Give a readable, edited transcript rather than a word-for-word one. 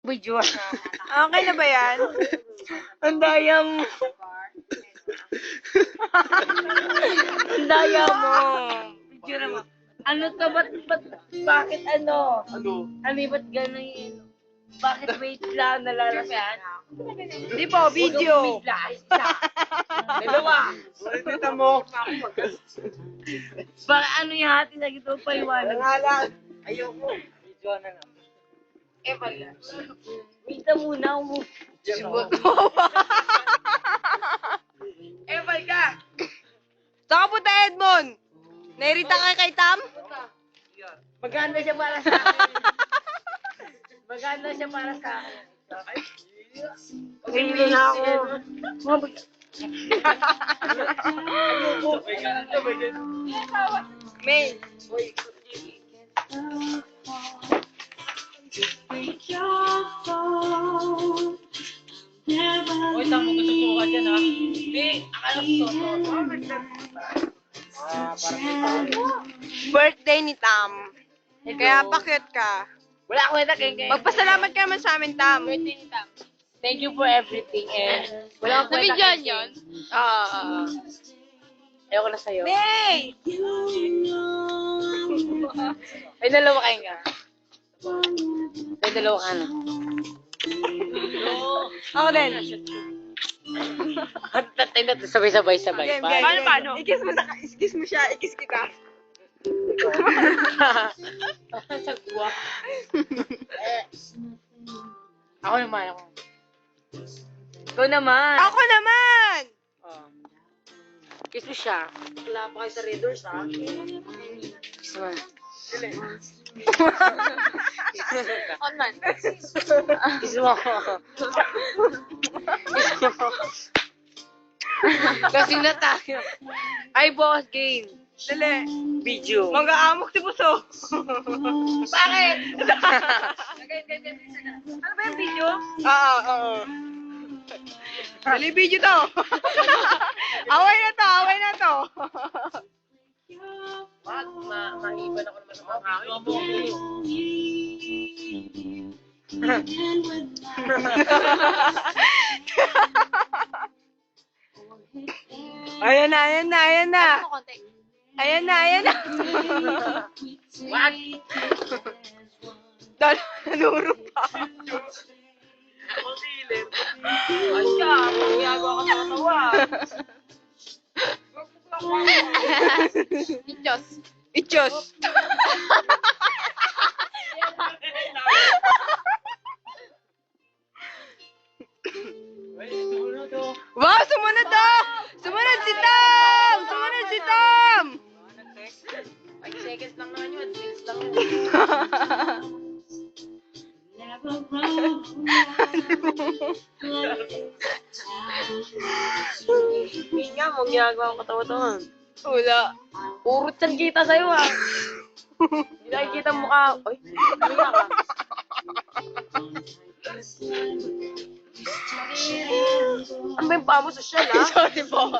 Video. Okay na ba yan? Ang daya mo. Ang daya mo. Video na mo. Ano to? Bakit ano? Ano? Ano ba't gano'n yun? Bakit wait lang nalalasan? Di po, video. Dalawa. Kita mo. Para ano yung hati na gito pa iwanan? Nangalan. Ayoko. Video na lang. Wait na muna. Eval ka. Saka po tayo, Edmond. Nairita ka kay Tam? Maganda siya para sa akin. Maganda siya para sa akin. Hindi na ako. May. Uy, tama ko susuka dyan ha. Hindi, akala ko Birthday ni Tam. Kaya pa-cute ka. wala akong ito kaya. Magpasalamat ka naman sa amin, Tam. Thank you for everything and wala akong kwenta Nabigyan yun? Ayoko na sa'yo. May! May dalawa kayo nga. May dalawa ka na. Ako din. Tatay na sabay-sabay. Game, Bye. game, paano? Ikis mo siya, ikis kita. Sa guwa. Ako naman. Ikaw naman. Ako naman! Kiss mo siya. Wala pa kayo sa Red Doors, ha? Kiss mo. On man. Kiss mo. Kasi na tayo. Ay, boss, game. Dali. Video. Mag-aamok si Buso. Bakit? Ano ba yung video? Oo. Dali video to. Away na to. Wag, mahiban ako naman sa mga hangin. Ayan na. Ano konti? Ayan na. Wag! Naluro pa. Ay ka, magagawa ka sa katawa. Ityos. Ichos. Wow, sumunod to! Sumunod si Tom! 5 seconds lang naman yun. 6 lang yun. Hindi nga, mong ginagawa ang katawa-tawan. Wala. Urot yan kita sa'yo ah. Hindi nakikita ang mukha. Ay, hindi ka. Ano ba yung paa mo social ah? Sorry po.